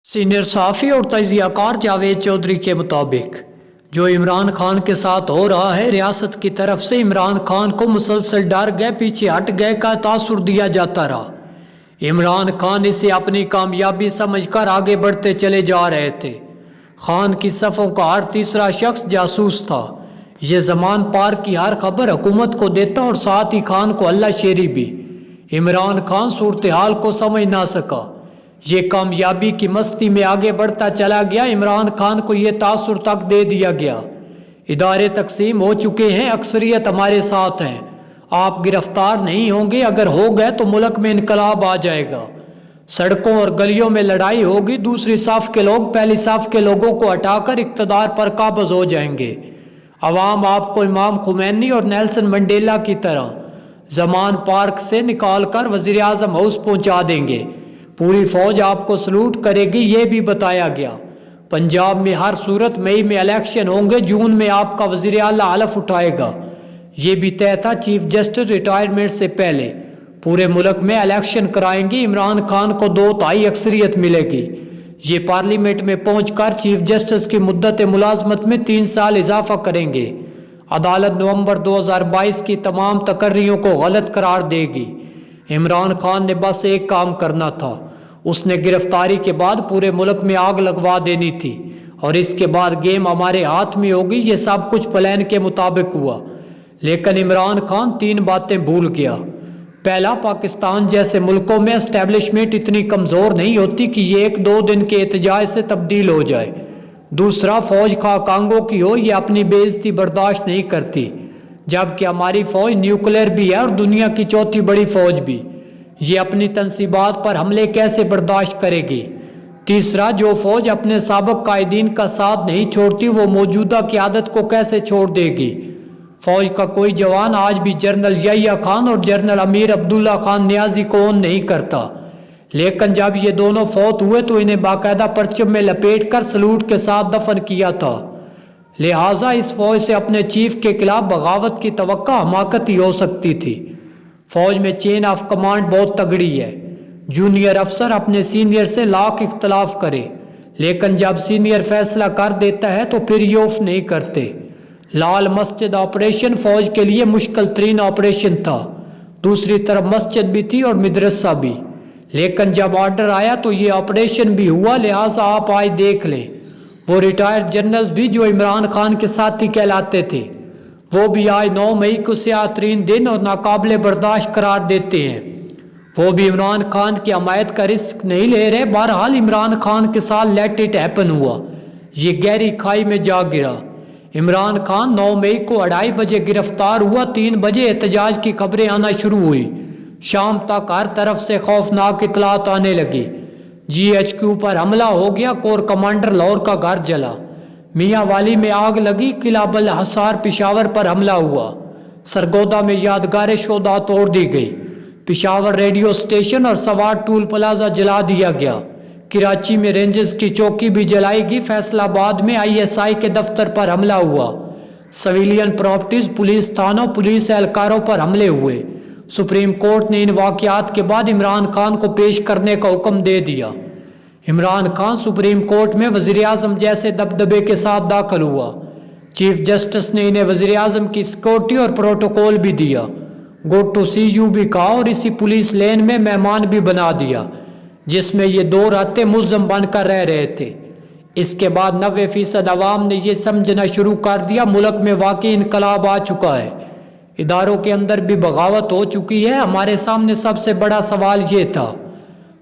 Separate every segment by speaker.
Speaker 1: Senior सहाफ़ी और तजिया कार जावेद चौधरी के मुताबिक जो इमरान खान के साथ हो रहा है, रियासत की तरफ से इमरान खान को मुसलसल डर गए, पीछे हट गए का तासुर दिया जाता रहा। इमरान खान इसे अपनी कामयाबी समझकर आगे बढ़ते चले जा रहे थे। खान की सफ़ों का हर तीसरा शख्स जासूस था। ये ज़मान पार की हर खबर हुकूमत को देता और साथ ही खान को अल्लाह शेरी भी। इमरान खान सूरत हाल को समझ ना सका। ये कामयाबी की मस्ती में आगे बढ़ता चला गया। इमरान खान को ये तासुर तक दे दिया गया। इदारे तकसीम हो चुके हैं, अक्सरियत हमारे साथ हैं, आप गिरफ्तार नहीं होंगे, अगर हो गए तो मुल्क में इनकलाब आ जाएगा, सड़कों और गलियों में लड़ाई होगी, दूसरी साफ के लोग पहली साफ के लोगों को हटाकर इक़्तिदार पर काबज़ हो जाएंगे। अवाम आपको इमाम खुमैनी और नेल्सन मंडेला की तरह ज़मान पार्क से निकाल कर वज़ीर आज़म हाउस पहुँचा देंगे। पूरी फ़ौज आपको सलूट करेगी, ये भी बताया गया। पंजाब में हर सूरत मई में इलेक्शन होंगे, जून में आपका वज़ीर आला हलफ उठाएगा, ये भी तय था। चीफ जस्टिस रिटायरमेंट से पहले पूरे मुल्क में इलेक्शन कराएंगे। इमरान खान को 2/3 अक्सरियत मिलेगी। ये पार्लियामेंट में पहुंचकर चीफ जस्टिस की मुद्दत मुलाजमत में 3 साल इजाफा करेंगे। अदालत नवंबर 2022 की तमाम तकर्रियों को गलत करार देगी। इमरान खान ने बस एक काम करना था, उसने गिरफ्तारी के बाद पूरे मुल्क में आग लगवा देनी थी और इसके बाद गेम हमारे हाथ में होगी। ये सब कुछ प्लान के मुताबिक हुआ, लेकिन इमरान खान 3 बातें भूल गया। पहला, पाकिस्तान जैसे मुल्कों में एस्टेब्लिशमेंट इतनी कमज़ोर नहीं होती कि ये 1-2 दिन के एहतजाज से तब्दील हो जाए। दूसरा, फ़ौज खाकांगों की हो, ये अपनी बेइज्जती बर्दाश्त नहीं करती, जबकि हमारी फ़ौज न्यूक्लियर भी है और दुनिया की 4थी बड़ी फ़ौज भी। ये अपनी तनसीबात पर हमले कैसे बर्दाश्त करेगी। तीसरा, जो फ़ौज अपने साबिक़ कायदीन का साथ नहीं छोड़ती, वो मौजूदा क़यादत को कैसे छोड़ देगी। फ़ौज का कोई जवान आज भी जनरल यहिया खान और जनरल अमीर अब्दुल्ला खान नियाजी को ओन नहीं करता, लेकिन जब ये दोनों फौत हुए तो इन्हें बाकायदा परचम में लपेट कर सलूट के साथ दफन किया था। लिहाजा इस फ़ौज से अपने चीफ के खिलाफ बगावत की तवक्का हमाकत ही हो सकती थी। फ़ौज में चेन ऑफ कमांड बहुत तगड़ी है। जूनियर अफसर अपने सीनियर से लाख इख्तलाफ करे, लेकिन जब सीनियर फैसला कर देता है तो फिर यौफ नहीं करते। लाल मस्जिद ऑपरेशन फ़ौज के लिए मुश्किल तरीन ऑपरेशन था। दूसरी तरफ मस्जिद भी थी और मदरसा भी, लेकिन जब ऑर्डर आया तो ये ऑपरेशन भी हुआ। लिहाजा आप आए देख लें, वो रिटायर्ड जनरल्स भी जो इमरान खान के साथी कहलाते थे, वो भी आज 9 मई को स्याह-तरीन दिन और नाकाबिले बर्दाश्त करार देते हैं। वो भी इमरान खान की हमायत का रिस्क नहीं ले रहे। बहरहाल इमरान खान के साथ लेट इट हैपन हुआ, ये गहरी खाई में जा गिरा। इमरान खान 9 मई को 2:30 बजे गिरफ्तार हुआ। 3 बजे एहतजाज की खबरें आना शुरू हुई। शाम तक हर तरफ से खौफनाक इतलात आने लगी। GHQ पर हमला हो गया, कोर कमांडर लाहौर का घर जला, मियाँ वाली में आग लगी, किला बल हसार पिशावर पर हमला हुआ, सरगोदा में यादगार शोदा तोड़ दी गई, पिशावर रेडियो स्टेशन और सवार टूल प्लाजा जला दिया गया, कराची में रेंजर्स की चौकी भी जलाएगी, फैसलाबाद में ISI के दफ्तर पर हमला हुआ, सिविलियन प्रॉपर्टीज, पुलिस थानों, पुलिस एहलकारों पर हमले हुए। सुप्रीम कोर्ट ने इन वाक़यात के बाद इमरान खान को पेश करने का हुक्म दे दिया। इमरान खान सुप्रीम कोर्ट में वज़ीर आज़म जैसे दबदबे के साथ दाखिल हुआ। चीफ जस्टिस ने इन्हें वज़ीर आज़म की सिक्योरिटी और प्रोटोकॉल भी दिया, गो टू सी यू भी कहा और इसी पुलिस लेन में मेहमान भी बना दिया, जिसमें ये 2 रातें मुल्ज़म बनकर रह रहे थे। इसके बाद 90% अवाम ने यह समझना शुरू कर दिया मुल्क में वाकई इनकलाब आ चुका है, इदारों के अंदर भी बगावत हो चुकी है। हमारे सामने सबसे बड़ा सवाल ये था,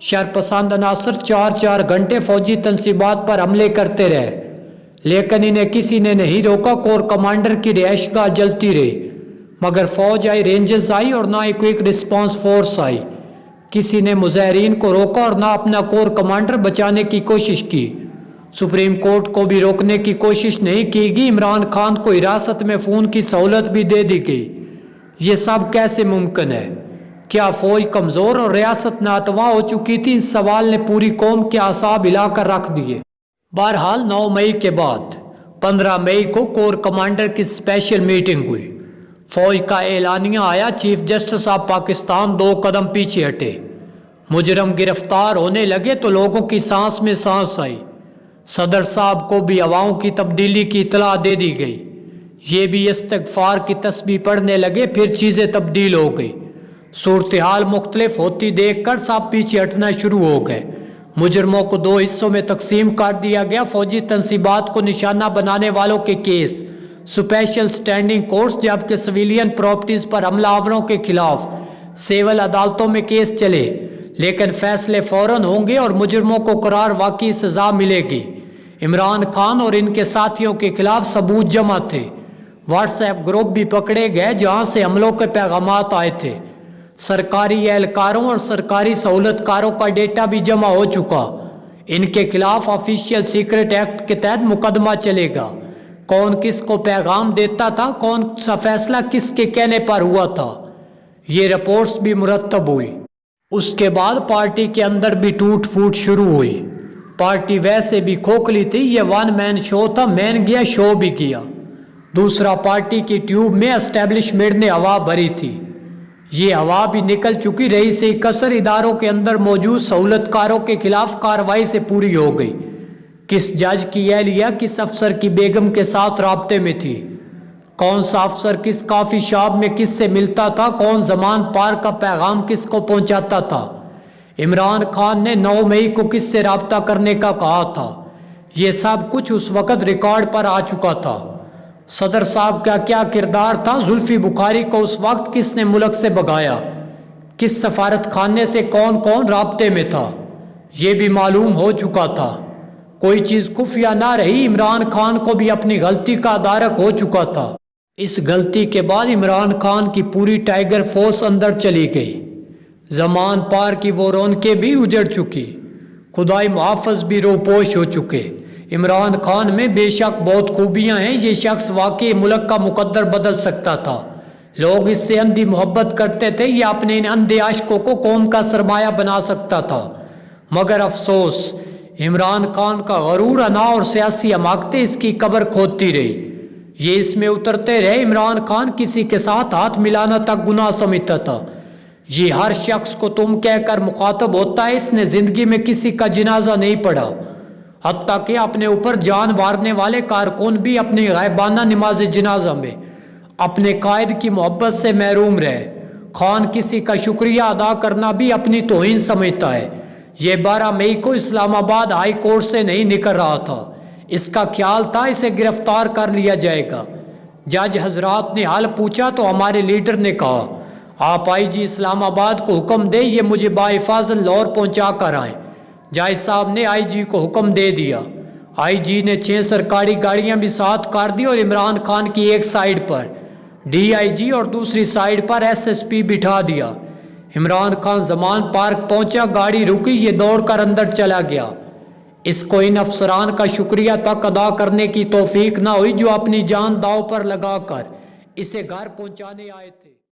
Speaker 1: शरपसंद अनासर 4-4 घंटे फौजी तनसीबात पर हमले करते रहे, लेकिन इन्हें किसी ने नहीं रोका। कोर कमांडर की रिहाइशगाह जलती रही, मगर फौज आई, रेंजर्स आई और ना ही क्विक रिस्पांस फोर्स आई। किसी ने मुजाहिरीन को रोका और ना अपना कोर कमांडर बचाने की कोशिश की। सुप्रीम कोर्ट को भी रोकने की कोशिश नहीं की गई। इमरान खान को हिरासत में फ़ोन की सहूलत भी दे दी गई। ये सब कैसे मुमकिन है? क्या फ़ौज कमज़ोर और रियासत नातवा हो चुकी थी? इस सवाल ने पूरी कौम के आसाब हिलाकर रख दिए। बहरहाल 9 मई के बाद 15 मई को कोर कमांडर की स्पेशल मीटिंग हुई। फ़ौज का एलानिया आया, चीफ जस्टिस ऑफ पाकिस्तान 2 कदम पीछे हटे। مجرم گرفتار ہونے لگے تو لوگوں کی سانس میں سانس آئی۔ صدر صاحب کو بھی عواؤں کی تبدیلی کی اطلاع دے دی گئی۔ یہ بھی استغفار کی تسبیح پڑھنے لگے، پھر چیزیں تبدیل ہو گئی۔ صورتحال مختلف ہوتی دیکھ کر سب پیچھے ہٹنا شروع ہو گئے۔ مجرموں کو 2 حصوں میں تقسیم کر دیا گیا۔ فوجی تنصیبات کو نشانہ بنانے والوں کے کیس اسپیشل اسٹینڈنگ کورٹس، جبکہ سویلین پراپرٹیز پر حملہ آوروں کے خلاف سول عدالتوں میں کیس چلے، لیکن فیصلے فوراً ہوں گے اور مجرموں کو قرار واقعی سزا ملے گی۔ عمران خان اور ان کے ساتھیوں کے خلاف ثبوت جمع تھے۔ واٹس ایپ گروپ بھی پکڑے گئے جہاں سے حملوں کے پیغامات آئے تھے۔ سرکاری اہلکاروں اور سرکاری سہولت کاروں کا ڈیٹا بھی جمع ہو چکا۔ ان کے خلاف آفیشیل سیکرٹ ایکٹ کے تحت مقدمہ چلے گا۔ کون کس کو پیغام دیتا تھا، کون سا فیصلہ کس کے کہنے پر ہوا تھا، یہ رپورٹس بھی مرتب ہوئی۔ اس کے بعد پارٹی کے اندر بھی ٹوٹ پھوٹ شروع ہوئی۔ پارٹی ویسے بھی کھوکھلی تھی، یہ 1 مین شو تھا، مین گیا شو بھی کیا۔ دوسرا، پارٹی کی ٹیوب میں اسٹیبلشمنٹ نے ہوا بھری تھی، یہ ہوا بھی نکل چکی رہی سے کثر اداروں کے اندر موجود سہولت کاروں کے خلاف کارروائی سے پوری ہو گئی۔ کس جج کی اہلیہ کس افسر کی بیگم کے ساتھ رابطے میں تھی، کون سا افسر کس کافی شاپ میں کس سے ملتا تھا، کون زمان پار کا پیغام کس کو پہنچاتا تھا، عمران خان نے 9 مئی کو کس سے رابطہ کرنے کا کہا تھا، یہ سب کچھ اس وقت ریکارڈ پر آ چکا تھا۔ صدر صاحب کا کیا کردار تھا، زلفی بخاری کو اس وقت کس نے ملک سے بھگایا، کس سفارت خانے سے کون کون رابطے میں تھا، یہ بھی معلوم ہو چکا تھا۔ کوئی چیز خفیہ نہ رہی۔ عمران خان کو بھی اپنی غلطی کا ادراک ہو چکا تھا۔ اس غلطی کے بعد عمران خان کی پوری ٹائیگر فورس اندر چلی گئی۔ زمان پار کی وہ رونقیں بھی اجڑ چکی، خدائی محافظ بھی روپوش ہو چکے۔ عمران خان میں بے شک بہت خوبیاں ہیں، یہ شخص واقعی ملک کا مقدر بدل سکتا تھا۔ لوگ اس سے اندھی محبت کرتے تھے، یہ اپنے ان اندھے عاشقوں کو قوم کا سرمایہ بنا سکتا تھا۔ مگر افسوس، عمران خان کا غرور، انا اور سیاسی حماقتیں اس کی قبر کھودتی رہی۔ یہ اس میں اترتے رہے۔ عمران خان کسی کے ساتھ ہاتھ ملانا تک گناہ سمجھتا تھا۔ یہ ہر شخص کو تم کہہ کر مخاطب ہوتا ہے۔ اس نے زندگی میں کسی کا جنازہ نہیں پڑھا، حتیٰ کہ اپنے اوپر جان مارنے والے کارکن بھی اپنی غائبانہ نماز جنازہ میں اپنے قائد کی محبت سے محروم رہے۔ خان کسی کا شکریہ ادا کرنا بھی اپنی توہین سمجھتا ہے۔ یہ 12 مئی کو اسلام آباد ہائی کورٹ سے نہیں نکل رہا تھا، اس کا خیال تھا اسے گرفتار کر لیا جائے گا۔ جج حضرات نے حال پوچھا تو ہمارے لیڈر نے کہا، آپ آئی جی اسلام آباد کو حکم دیں یہ مجھے باحفاظت لاہور پہنچا کر آئیں۔ جج صاحب نے آئی جی کو حکم دے دیا۔ آئی جی نے 6 سرکاری گاڑیاں بھی ساتھ کر دی اور عمران خان کی ایک سائیڈ پر ڈی آئی جی اور دوسری سائیڈ پر ایس ایس پی بٹھا دیا۔ عمران خان زمان پارک پہنچا، گاڑی رکی، یہ دوڑ کر اندر چلا گیا۔ اس کو ان افسران کا شکریہ تک ادا کرنے کی توفیق نہ ہوئی جو اپنی جان داؤ پر لگا کر اسے گھر پہنچانے آئے تھے۔